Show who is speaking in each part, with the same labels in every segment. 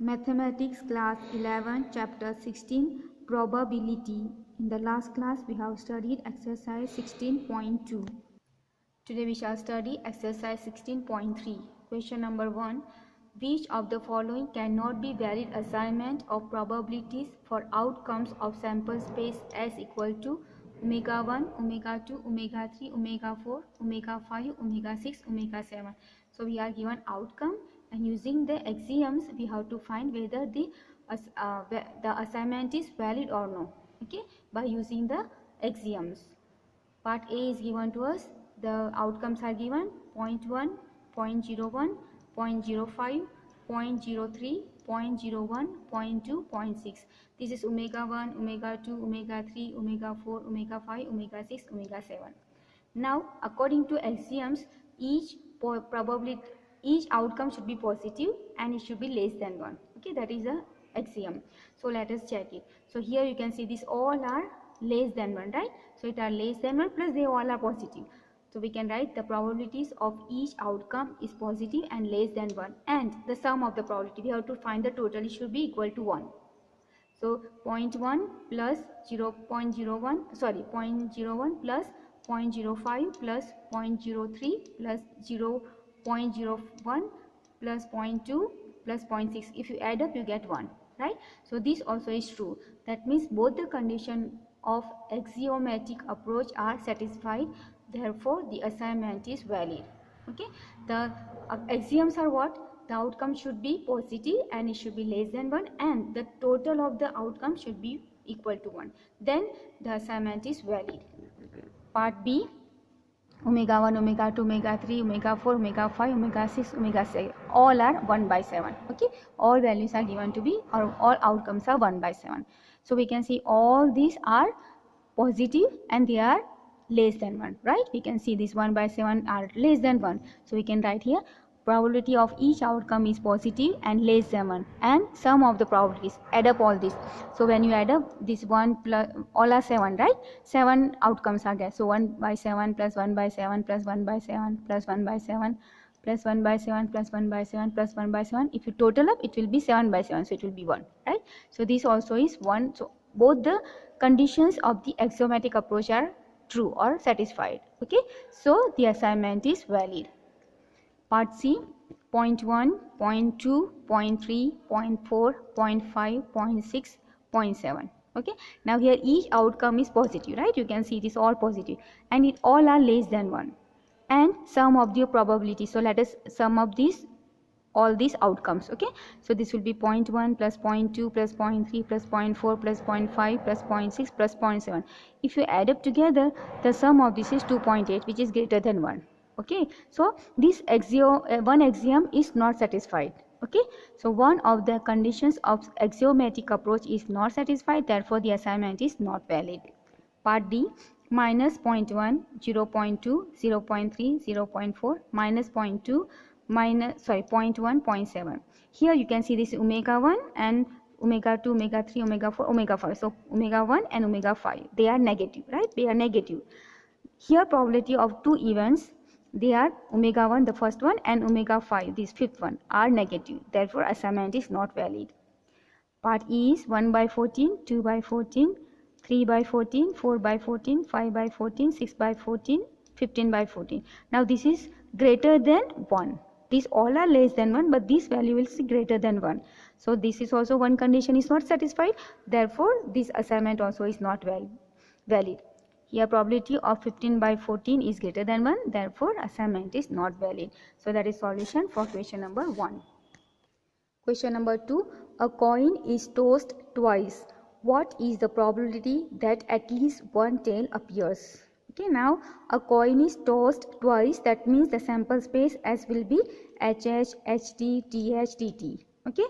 Speaker 1: Mathematics class 11 chapter 16 probability. In the last class we have studied exercise 16.2. Today we shall study exercise 16.3. Question number 1. Which of the following cannot be valid assignment of probabilities for outcomes of sample space S equal to omega 1, omega 2, omega 3, omega 4, omega 5, omega 6, omega 7. So we are given outcome, and using the axioms we have to find whether the assignment is valid or no. Okay, by using the axioms. Part A is given to us. The outcomes are given 0.1, 0.01, 0.05, 0.03, 0.01, 0.2, 0.6. This is omega 1, omega 2, omega 3, omega 4, omega 5, omega 6, omega 7. Now, according to axioms, each outcome should be positive and it should be less than 1. Okay, that is the axiom. So let us check it. So here you can see these all are less than 1, right? So it are less than 1 plus they all are positive. So we can write the probabilities of each outcome is positive and less than 1, and the sum of the probability, we have to find the total, it should be equal to 1. So 0.1 plus 0.01 plus 0.05 plus 0.03 plus 0.01 plus 0.2 plus 0.6. If you add up you get 1, right? So this also is true. That means both the condition of axiomatic approach are satisfied, therefore the assignment is valid. Okay, the axioms are what? The outcome should be positive and it should be less than 1, and the total of the outcome should be equal to 1. Then the assignment is valid. Part B, omega 1, omega 2, omega 3, omega 4, omega 5, omega 6, omega 7. All are 1 by 7. Okay, all values are given to be, or all outcomes are 1 by 7. So we can see all these are positive and they are less than 1, right? We can see this 1 by 7 are less than 1. So we can write here probability of each outcome is positive and less than 1, and sum of the probabilities, add up all this. So when you add up this 1 plus, all are 7, right? 7 outcomes are there. So 1 by 7 plus 1 by 7 plus 1 by 7 plus 1 by 7 plus 1 by 7 plus 1 by 7 plus 1 by 7. If you total up it will be 7 by 7, so it will be 1, right? So this also is 1. So both the conditions of the axiomatic approach are true or satisfied. Okay, so the assignment is valid. Part C, 0.1, 0.2, 0.3, 0.4, 0.5, 0.6, 0.7. Okay, now here each outcome is positive, right? You can see it is all positive and it all are less than 1, and sum of the probability. So let us sum up these, all these outcomes. Okay, so this will be 0.1 plus 0.2 plus 0.3 plus 0.4 plus 0.5 plus 0.6 plus 0.7. If you add up together, the sum of this is 2.8, which is greater than 1. Okay, so this one axiom is not satisfied. Okay, so one of the conditions of axiomatic approach is not satisfied, therefore the assignment is not valid. Part D, minus 0.1, 0.2, 0.3, 0.4, minus 0.2, minus 0.1, 0.7. Here you can see this omega 1 and omega 2, omega 3, omega 4, omega 5. So omega 1 and omega 5, they are negative, right? They are negative. Here probability of two events, they are omega 1 the first one and omega 5 this fifth one are negative, therefore assignment is not valid. Part E is 1 by 14, 2 by 14, 3 by 14, 4 by 14, 5 by 14, 6 by 14, 15 by 14. Now this is greater than 1. These all are less than 1, but this value will be greater than 1. So this is also one condition is not satisfied, therefore this assignment also is not valid. Here probability of 15 by 14 is greater than 1, therefore assignment is not valid. So that is solution for question number 1. Question number 2. A coin is tossed twice. What is the probability that at least one tail appears? Okay, now a coin is tossed twice. That means the sample space S will be HH, HT, TH, TT. Okay,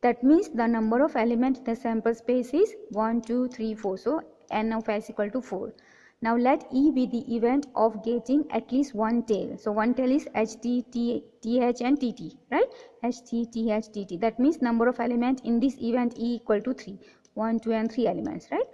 Speaker 1: that means the number of elements in the sample space is 1, 2, 3, 4. So n of S equal to 4. Now let E be the event of getting at least one tail. So one tail is HT, TH and TT, right? HT, TH, TT. That means number of elements in this event E equal to 3. 1, 2 and 3 elements, right?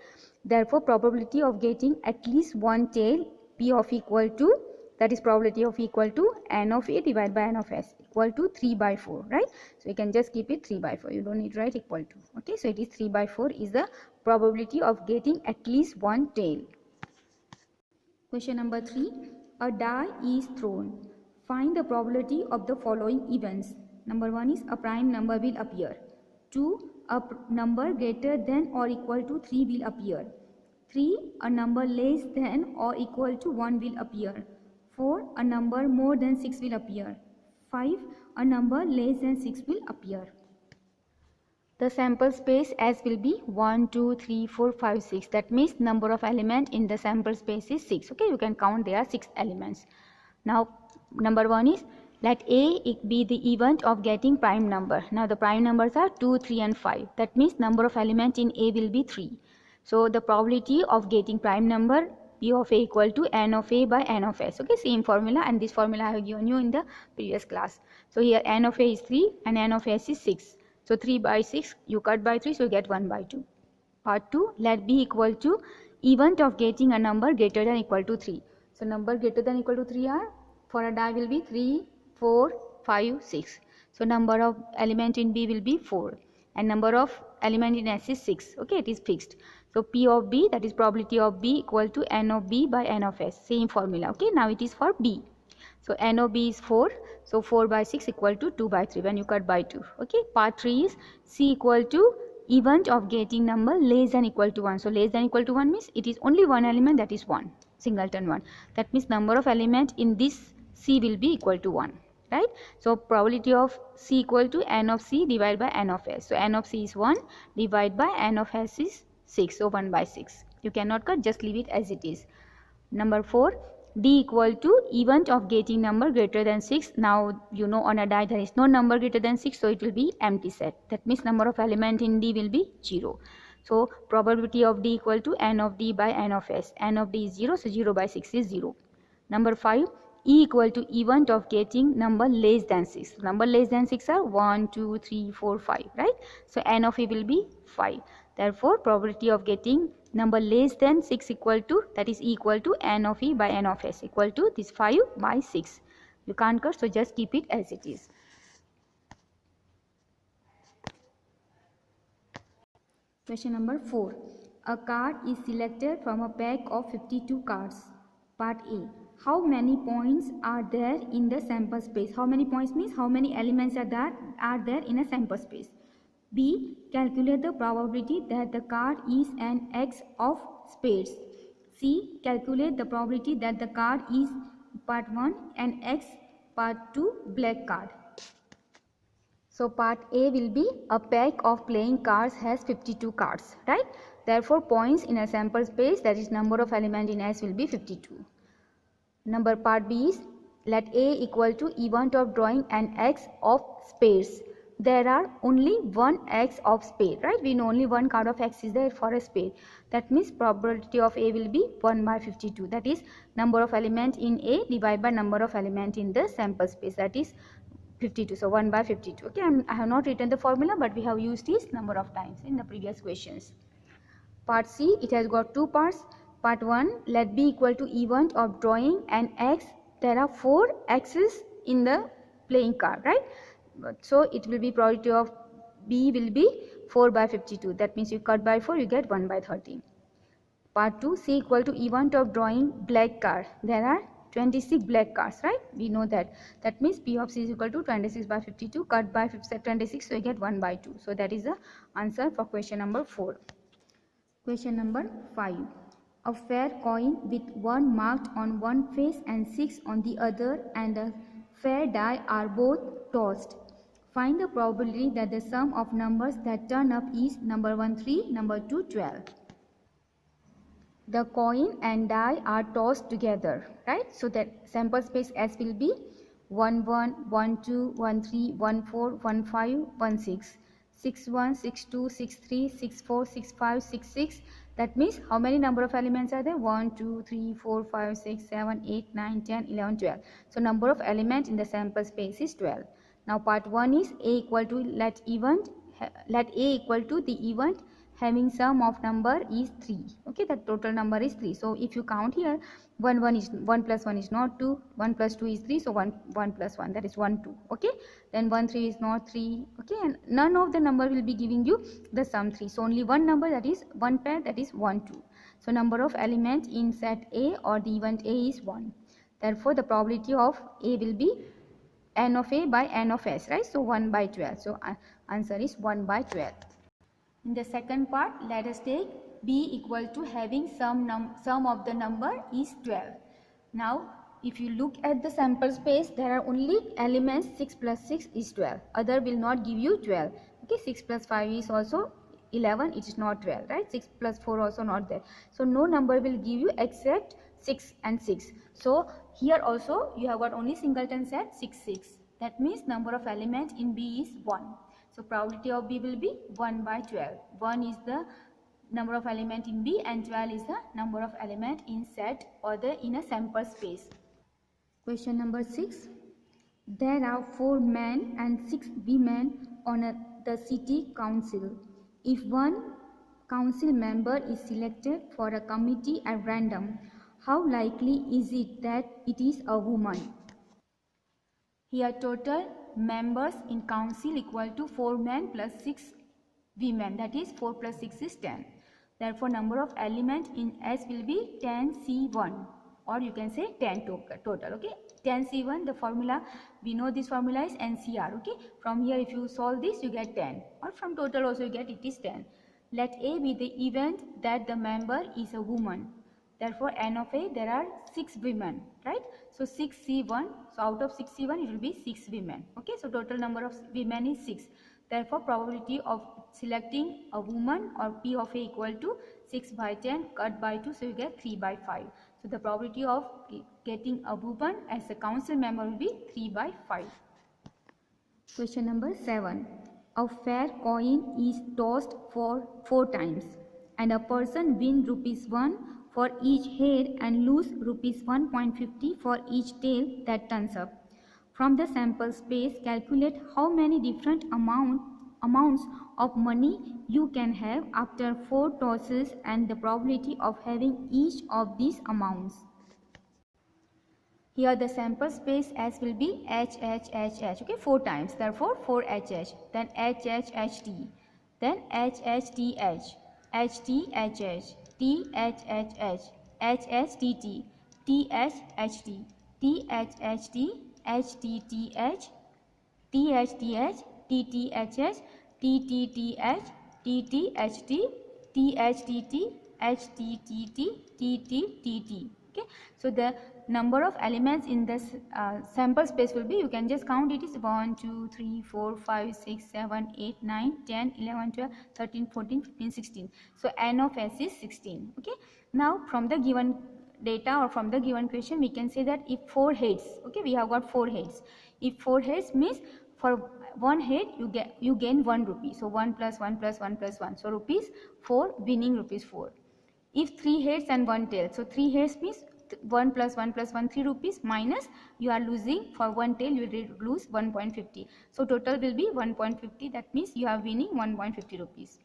Speaker 1: Therefore probability of getting at least one tail P of equal to, that is probability of equal to n of A divided by n of S. equal to 3 by 4, right? So you can just keep it 3 by 4. You don't need to write equal to. Okay, so it is 3 by 4 is the probability of getting at least one tail. Question number 3. A die is thrown. Find the probability of the following events. Number 1 is a prime number will appear. 2. A number greater than or equal to 3 will appear. 3. A number less than or equal to 1 will appear. 4. A number more than 6 will appear. 5. A number less than 6 will appear. The sample space S will be 1, 2, 3, 4, 5, 6. That means number of elements in the sample space is 6. Okay, you can count there are 6 elements. Now, number 1 is let A be the event of getting prime number. Now, the prime numbers are 2, 3 and 5. That means number of elements in A will be 3. So, the probability of getting prime number P of A equal to N of A by N of S. Okay, same formula, and this formula I have given you in the previous class. So, here N of A is 3 and N of S is 6. So 3 by 6, you cut by 3, so you get 1 by 2. Part 2, let B equal to event of getting a number greater than equal to 3. So number greater than equal to 3 are, for a die will be 3, 4, 5, 6. So number of element in B will be 4. And number of element in S is 6. Okay, it is fixed. So P of B, that is probability of B equal to N of B by N of S. Same formula. Okay, now it is for B. So N of B is 4. So 4 by 6 equal to 2 by 3 when you cut by 2. Okay, part 3 is C equal to event of getting number less than equal to 1. So less than equal to 1 means it is only one element, that is 1, singleton 1. That means number of elements in this C will be equal to 1. Right? So probability of C equal to N of C divided by N of S. So N of C is 1 divided by N of S is 6. So 1 by 6. You cannot cut, just leave it as it is. Number 4. D equal to event of getting number greater than 6. Now you know on a die there is no number greater than 6, so it will be empty set. That means number of element in D will be 0. So probability of D equal to N of D by N of S. N of D is 0, so 0 by 6 is 0. Number 5. E equal to event of getting number less than 6. Number less than 6 are 1, 2, 3, 4, 5. Right? So N of E will be 5. Therefore probability of getting number less than 6 equal to, that is equal to N of E by N of S, equal to this 5 by 6. You can't cut, so just keep it as it is. Question number 4. A card is selected from a pack of 52 cards. Part A. How many points are there in the sample space? How many points means how many elements are there in a sample space. B. Calculate the probability that the card is an X of spades. C. Calculate the probability that the card is part 1 and X part 2 black card. So part A will be a pack of playing cards has 52 cards, right? Therefore points in a sample space, that is number of element in S, will be 52. Number part B is let A equal to event of drawing an X of spades. There are only one X of spade, right? We know only one card of X is there for a spade. That means probability of A will be 1 by 52. That is number of element in A divided by number of element in the sample space, that is 52. So 1 by 52. Okay, I have not written the formula, but we have used this number of times in the previous questions. Part C, it has got two parts. Part 1, let B equal to event of drawing an X. There are 4 X's in the playing card, right? So it will be probability of B will be 4 by 52. That means you cut by 4, you get 1 by 13. Part 2, C equal to event of drawing black card. There are 26 black cards, right? We know that. That means P of C is equal to 26 by 52, cut by 26, so you get 1 by 2. So that is the answer for question number 4. Question number 5. A fair coin with 1 marked on one face and 6 on the other and a fair die are both tossed. Find the probability that the sum of numbers that turn up is number 1 3, number 2 12. The coin and die are tossed together, right? So that sample space S will be 1 1, 1 2, 1 3, 1 4, 1 5, 1 6, 6 1, 6 2, 6 3, 6 4, 6 5, 6 6. That means how many number of elements are there? 1 2 3 4 5 6 7 8 9 10 11 12. So number of elements in the sample space is 12. Now part 1 is A equal to let A equal to the event having sum of number is 3. Okay, the total number is 3. So if you count here, 1 plus 1 is not 2, 1 plus 2 is 3, so 1 plus 1, that is 1 2. Okay, then 1 3 is not 3. Okay, and none of the number will be giving you the sum 3. So only one number, that is one pair, that is 1 2. So number of elements in set A or the event A is 1. Therefore the probability of A will be n of A by n of S, right? So 1 by 12. So answer is 1 by 12. In the second part, let us take B equal to having sum of the number is 12. Now, if you look at the sample space, there are only elements 6 plus 6 is 12. Other will not give you 12. Okay, 6 plus 5 is also 11, it is not 12, right? 6 plus 4 also not there. So no number will give you except 6 and 6. So here also you have got only singleton set 6 6. That means number of elements in B is 1. So probability of B will be 1 by 12. 1 is the number of element in B and 12 is the number of element in set or in a sample space. Question number 6. There are 4 men and 6 women on the city council. If one council member is selected for a committee at random, how likely is it that it is a woman? Here total members in council equal to 4 men plus 6 women, that is 4 plus 6 is 10. Therefore number of elements in S will be 10C1, or you can say 10 total. Okay, 10C1, the formula, we know this formula is NCR. Okay, from here if you solve this you get 10, or from total also you get it is 10. Let A be the event that the member is a woman. Therefore n of A, there are 6 women, right? So 6C1, so out of 6C1 it will be 6 women. Okay, so total number of women is 6. Therefore probability of selecting a woman or P of A equal to 6 by 10 cut by 2, so you get 3 by 5. So the probability of getting a woman as a council member will be 3 by 5. Question number 7. A fair coin is tossed for 4 times and a person wins ₹1 for each head and lose ₹1.50 for each tail that turns up. From the sample space, calculate how many different amounts of money you can have after 4 tosses and the probability of having each of these amounts. Here the sample space S will be H, okay, 4 times, therefore 4HH, then HHHT, then HHTH, HTHH, THHH, HHTT, THHT, THHT, HTTH, THTH, TTHH, TTTH, TTHT, THTT, HTTT, TTTT. Okay, so the number of elements in this sample space will be, you can just count it is 1 2 3 4 5 6 7 8 9 10 11 12 13 14 15 16. So n of S is 16. Okay, now from the given data or from the given question we can say that if 4 heads, okay, we have got 4 heads. If 4 heads means for one head you gain 1 rupee, so 1 plus 1 plus 1 plus 1, so ₹4 winning ₹4. If 3 heads and 1 tail, so 3 heads means 1 plus 1 plus 1 3 rupees minus you are losing for 1 tail, you will lose 1.50, so total will be 1.50, that means you are winning 1.50 rupees.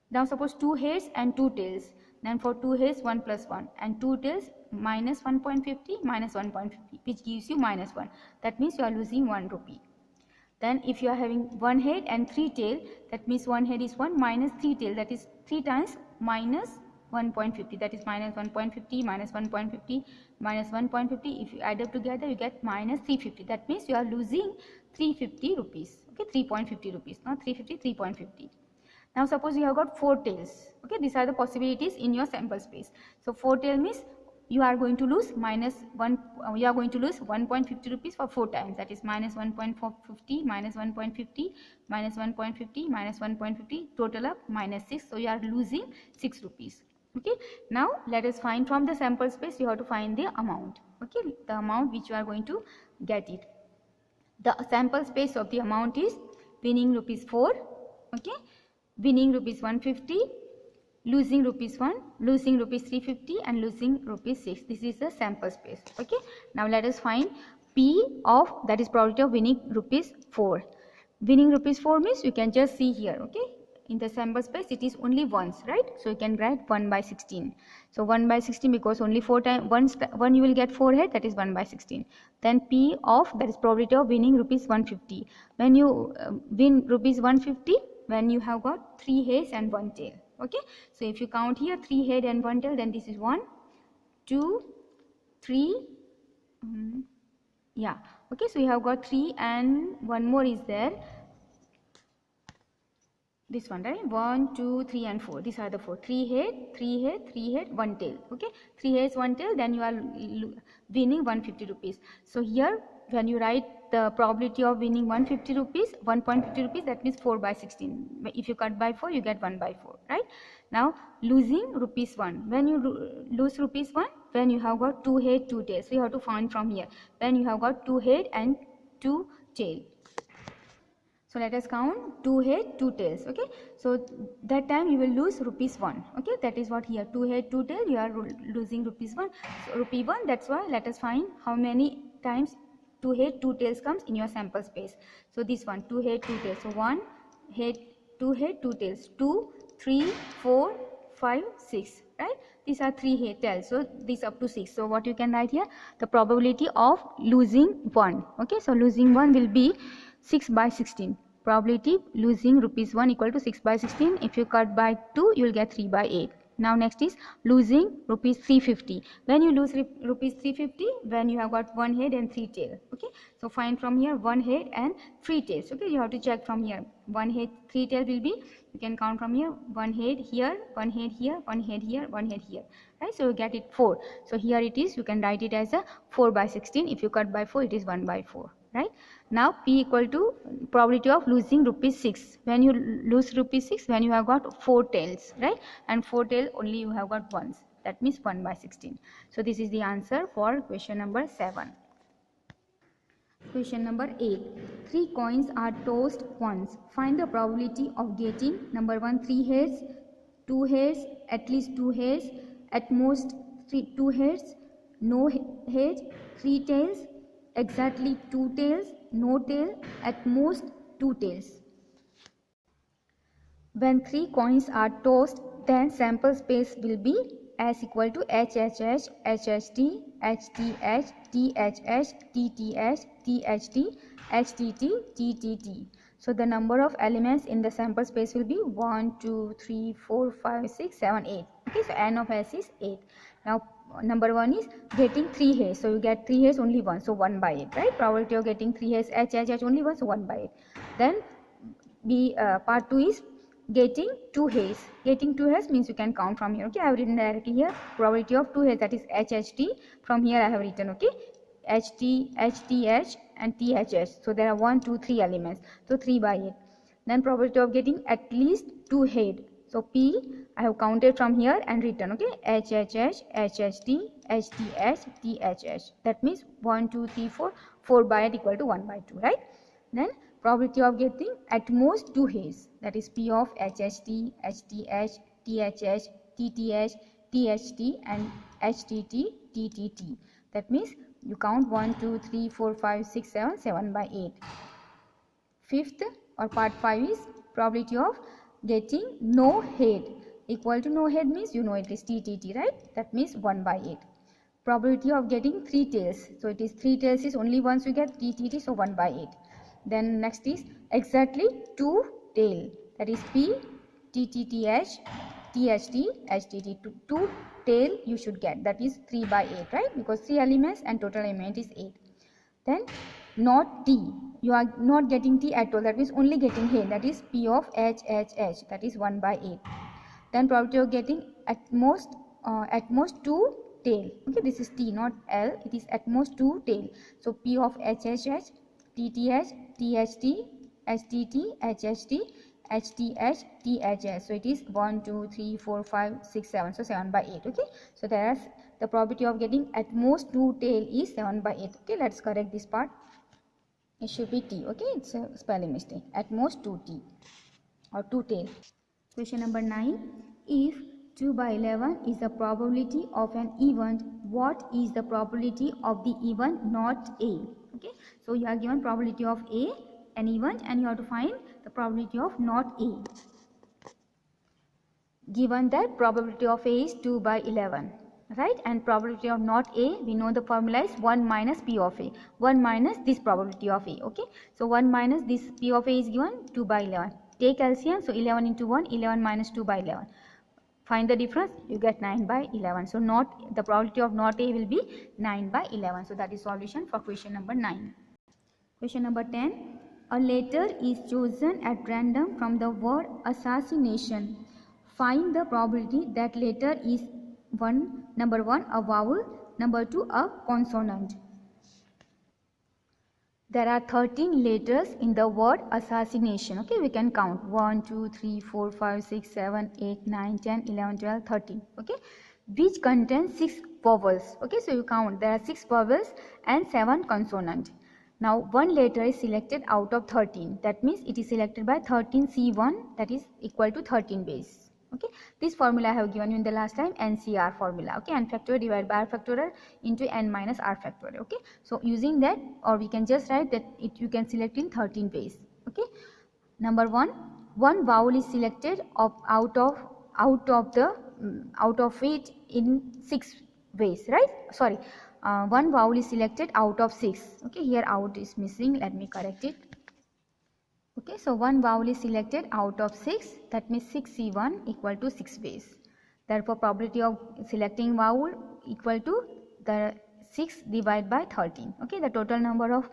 Speaker 1: Now suppose 2 heads and 2 tails, then for 2 heads 1 plus 1 and 2 tails minus 1.50 minus 1.50, which gives you minus 1, that means you are losing 1 rupee. Then if you are having 1 head and 3 tail, that means 1 head is 1 minus 3 tail, that is 3 times minus 1.50, that is minus 1.50 minus 1.50 minus 1.50. If you add up together you get minus 350, that means you are losing 350 rupees. Okay, 3.50 rupees, not 350, 3.50. Now suppose you have got 4 tails. Okay, these are the possibilities in your sample space. So 4 tail means you are going to lose minus 1, you are going to lose 1.50 rupees for 4 times, that is minus 1.450 minus 1.50 minus 1.50 minus 1.50, total up minus 6, so you are losing 6 rupees. Okay, now let us find from the sample space, you have to find the amount. Okay, the amount which you are going to get it. The sample space of the amount is winning ₹4, okay, winning ₹150, losing ₹1, losing ₹350 and losing ₹6. This is the sample space. Okay, now let us find P of, that is probability of winning ₹4. Winning ₹4 means you can just see here. Okay, in the sample space it is only once, right? So you can write 1 by 16. So 1 by 16 because only 4 times one you will get 4 head, that is 1 by 16. Then P of, that is probability of winning rupees 150. When you win rupees 150, when you have got 3 heads and 1 tail. Okay, so if you count here 3 head and 1 tail, then this is 1, 2, 3. Yeah, okay, so you have got 3 and one more is there, this one, right? 1, 2, 3 and 4. These are the 4. 3 head, 3 head, 3 head, 1 tail. Okay, 3 heads, 1 tail, then you are winning 150 rupees. So here when you write the probability of winning 150 rupees, 1.50 rupees, that means 4 by 16. If you cut by 4, you get 1 by 4, right? Now losing rupees 1. When you lose rupees 1, when you have got 2 head, 2 tails. So you have to find from here. When you have got 2 head and 2 tail. So let us count 2 head, 2 tails. Okay, so that time you will lose rupees 1. Okay, that is what here, 2 head, 2 tail, you are losing rupees 1. So rupee 1, that's why let us find how many times 2 head, 2 tails comes in your sample space. So this one, 2 head, 2 tails. So 1 head, 2 head, 2 tails. 2, 3, 4, 5, 6. Right? These are 3 head tails. So this up to 6. So what you can write here? The probability of losing 1. Okay, so losing 1 will be 6 by 16. Probability losing rupees 1 equal to 6 by 16. If you cut by 2, you will get 3 by 8. Now next is losing rupees 350. When you lose rupees 350, when you have got 1 head and 3 tail. Okay, so find from here 1 head and 3 tails. Okay, you have to check from here. 1 head, 3 tail will be, you can count from here, 1 head here, 1 head here, 1 head here, 1 head here. Right, so you get it 4. So here it is, you can write it as a 4 by 16. If you cut by 4, it is 1 by 4. Right, now P equal to probability of losing rupees 6. When you lose rupees 6, when you have got 4 tails, right, and 4 tail only you have got once, that means 1 by 16. So this is the answer for question number 7. Question number 8. 3 coins are tossed once. Find the probability of getting number 1 3 heads, 2 heads, at least 2 heads, at most 2 heads, no head, 3 tails, exactly 2 tails, no tail, at most 2 tails. When 3 coins are tossed, then sample space will be S equal to HHH, HHT, HTH, THH, TTH, THT, HTT, TTT. So the number of elements in the sample space will be 1, 2, 3, 4, 5, 6, 7, 8. Okay, so N of S is 8. Now number 1 is getting 3 hairs. So you get 3 hairs only 1. So 1 by 8, right? Probability of getting 3 hairs HHH only 1. So 1 by 8. Then part 2 is getting 2 hairs. Getting 2 hairs means you can count from here. Okay, I have written directly here probability of 2 hairs, that is HHT. From here I have written, okay, HT, HTH and THH. So there are 1, 2, 3 elements. So 3 by 8. Then probability of getting at least 2 head. So P I have counted from here and written, okay, HHH, HHT, HTH, THH. That means 1, 2, 3, 4. 4 by 8 equal to 1 by 2, right? Then probability of getting at most 2 hairs, that is P of HHT, HTH, THH, TTH, THT and HTT, TTT. That means you count 1, 2, 3, 4, 5, 6, 7, 7 by 8. Fifth or part 5 is probability of getting no head. Equal to no head means you know it is TTT, right? That means 1 by 8. Probability of getting 3 tails. So it is 3 tails is only once you get TTT, so 1 by 8. Then next is exactly 2 tail, that is P, TTTH, THT, HTT. 2 tail you should get, that is 3 by 8, right? Because 3 elements and total element is 8. Then not T, you are not getting T at all, that means only getting head, that is P of HHH, that is 1 by 8. Then probability of getting at most 2 tail. Okay, this is T, not L, it is at most 2 tail. So P of HHH, TTH, THT, HTT, HHT, HTH, THH. So it is 1, 2, 3, 4, 5, 6, 7. So 7 by 8. Okay. So there is the probability of getting at most 2 tail is 7 by 8. Okay. Let's correct this part. It should be T. Okay. It's a spelling mistake. At most 2 T or 2 tail. Question number 9. If 2 by 11 is the probability of an event, what is the probability of the event not A? Okay, so you are given probability of A, an event, and you have to find the probability of not A. given that probability of A is 2 by 11, right, and probability of not A, we know the formula is 1 minus P of A, 1 minus this probability of A, okay. So 1 minus this P of A is given 2 by 11. Take LCM, so 11 into 1, 11 minus 2 by 11. Find the difference, you get 9 by 11. So not the probability of not A will be 9 by 11. So that is solution for question number 9. Question number 10. A letter is chosen at random from the word assassination. Find the probability that letter is number 1 a vowel, number 2 a consonant. There are 13 letters in the word assassination. Okay, we can count 1, 2, 3, 4, 5, 6, 7, 8, 9, 10, 11, 12, 13. Okay, which contains 6 vowels. Okay, so you count, there are 6 vowels and 7 consonants. Now one letter is selected out of 13. That means it is selected by 13 C1, that is equal to 13 base. Okay, this formula I have given you in the last time, NCR formula. Okay, n factorial divided by r factorial into n minus r factorial. Okay, so using that, or we can just write that you can select in 13 ways. Okay, number 1, one vowel is selected out of it in 6 ways, right? Sorry, one vowel is selected out of 6. Okay, here out is missing, let me correct it. Okay, so one vowel is selected out of 6, that means 6C1 equal to 6 base. Therefore, probability of selecting vowel equal to the 6 divided by 13. Okay, the total number of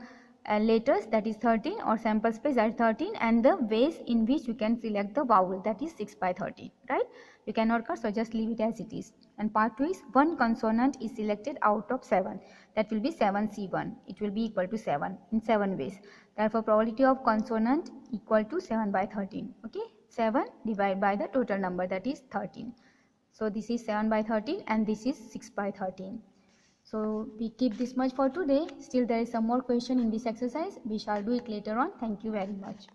Speaker 1: letters, that is 13, or sample space, that is 13, and the ways in which you can select the vowel, that is 6 by 13, right? You cannot cut, so just leave it as it is. And part 2 is one consonant is selected out of 7, that will be 7C1, it will be equal to 7 in 7 ways. Therefore, probability of consonant equal to 7 by 13. Okay, 7 divided by the total number, that is 13. So this is 7 by 13 and this is 6 by 13. So we keep this much for today. Still there is some more question in this exercise. We shall do it later on. Thank you very much.